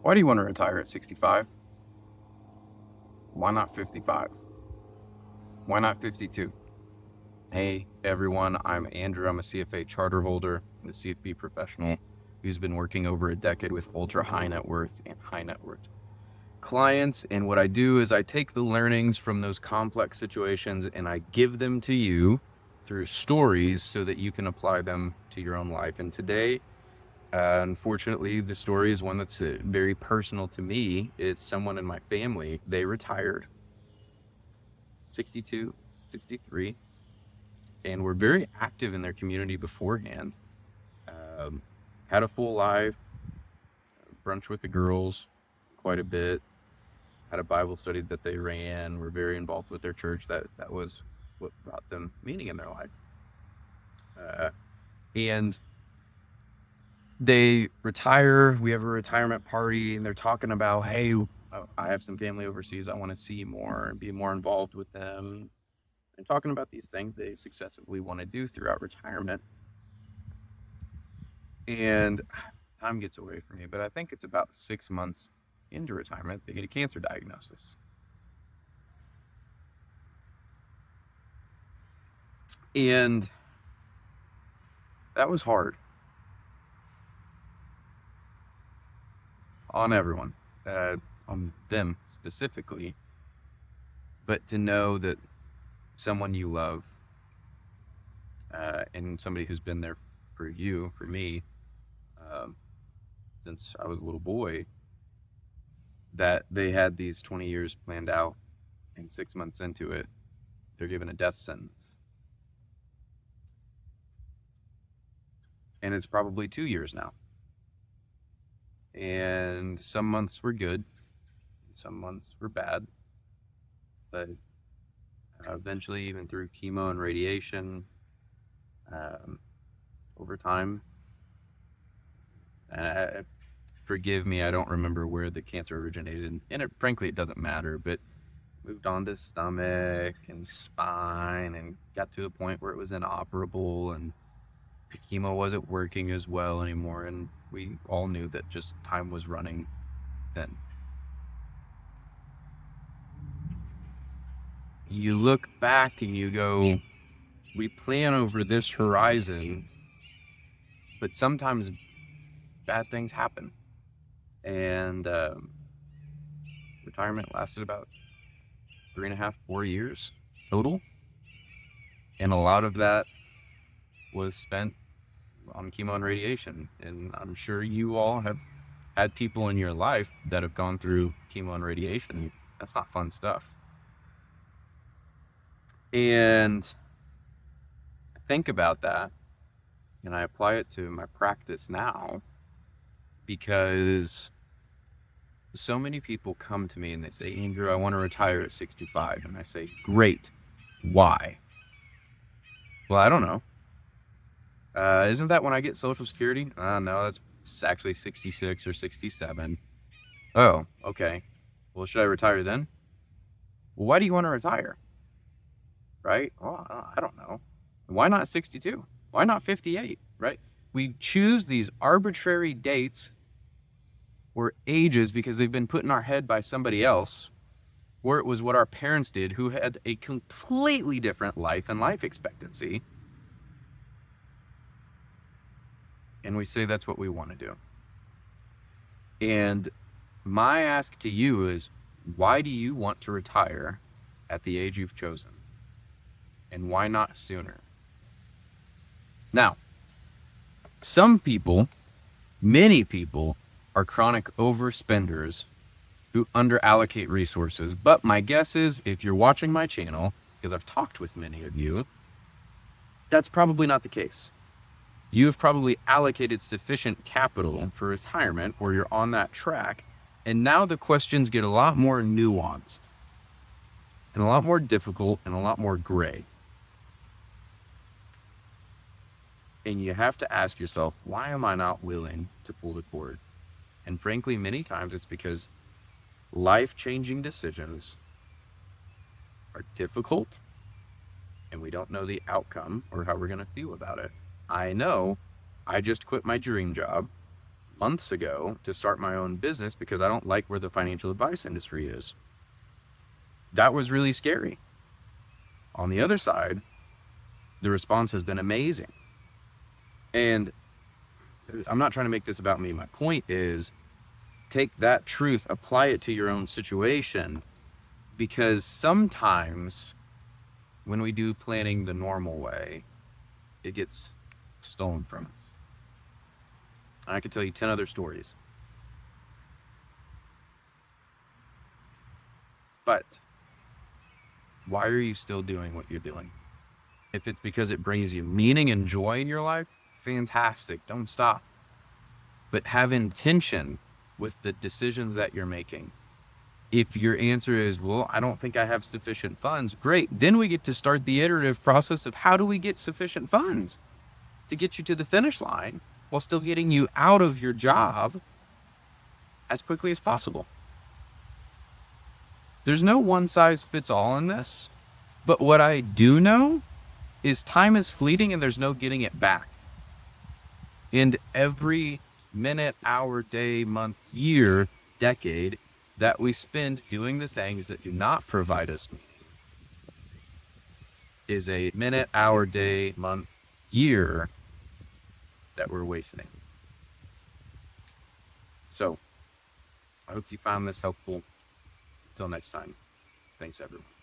Why do you want to retire at 65? Why not 55? Why not 52? Hey everyone, I'm Andrew. I'm a CFA charter holder, a CFP professional who's been working over a decade with ultra high net worth and high net worth clients. And what I do is I take the learnings from those complex situations and I give them to you through stories so that you can apply them to your own life. And today, unfortunately, the story is one that's very personal to me. It's someone in my family. They retired 62, 63, and were very active in their community beforehand. Had a full life, brunch with the girls quite a bit, had a Bible study that they ran, were very involved with their church. That was what brought them meaning in their life. And they retire, we have a retirement party, and they're talking about, hey, I have some family overseas I want to see more and be more involved with them. And talking about these things they successively want to do throughout retirement. And time gets away from me, but I think it's about 6 months into retirement, they get a cancer diagnosis. And that was hard on everyone, on them specifically. But to know that someone you love, and somebody who's been there for you, for me, since I was a little boy, that they had these 20 years planned out, and 6 months into it, they're given a death sentence. And it's probably 2 years now. And some months were good, some months were bad, but eventually, even through chemo and radiation, over time, forgive me, I don't remember where the cancer originated, and frankly, it doesn't matter, but moved on to stomach and spine and got to a point where it was inoperable and the chemo wasn't working as well anymore, and we all knew that just time was running then. You look back and you go, we plan over this horizon, but sometimes bad things happen. And retirement lasted about 3.5, 4 years total. And a lot of that was spent on chemo and radiation. And I'm sure you all have had people in your life that have gone through chemo and radiation. That's not fun stuff. And I think about that and I apply it to my practice now, because so many people come to me and they say, Andrew, I want to retire at 65. And I say, great. Why? Well, I don't know. Isn't that when I get Social Security? No, that's actually 66 or 67. Oh, okay. Well, should I retire then? Well, why do you want to retire? Right? Well, I don't know. Why not 62? Why not 58? Right? We choose these arbitrary dates or ages because they've been put in our head by somebody else, or it was what our parents did who had a completely different life and life expectancy. And we say that's what we want to do. And my ask to you is, why do you want to retire at the age you've chosen? And why not sooner? Now, some people, many people, are chronic overspenders who underallocate resources. But my guess is, if you're watching my channel, because I've talked with many of you, that's probably not the case. You have probably allocated sufficient capital for retirement, or you're on that track. And now the questions get a lot more nuanced and a lot more difficult and a lot more gray. And you have to ask yourself, why am I not willing to pull the cord? And frankly, many times it's because life-changing decisions are difficult and we don't know the outcome or how we're going to feel about it. I know I just quit my dream job months ago to start my own business because I don't like where the financial advice industry is. That was really scary. On the other side, the response has been amazing. And I'm not trying to make this about me. My point is, take that truth, apply it to your own situation, because sometimes when we do planning the normal way, it gets stolen from us. I could tell you 10 other stories. But why are you still doing what you're doing? If it's because it brings you meaning and joy in your life, fantastic. Don't stop. But have intention with the decisions that you're making. If your answer is, well, I don't think I have sufficient funds, great. Then we get to start the iterative process of how do we get sufficient funds to get you to the finish line while still getting you out of your job as quickly as possible. There's no one size fits all in this, but what I do know is time is fleeting and there's no getting it back. And every minute, hour, day, month, year, decade that we spend doing the things that do not provide us meaning is a minute, hour, day, month, year that we're wasting. So I hope you found this helpful. Until next time, thanks everyone.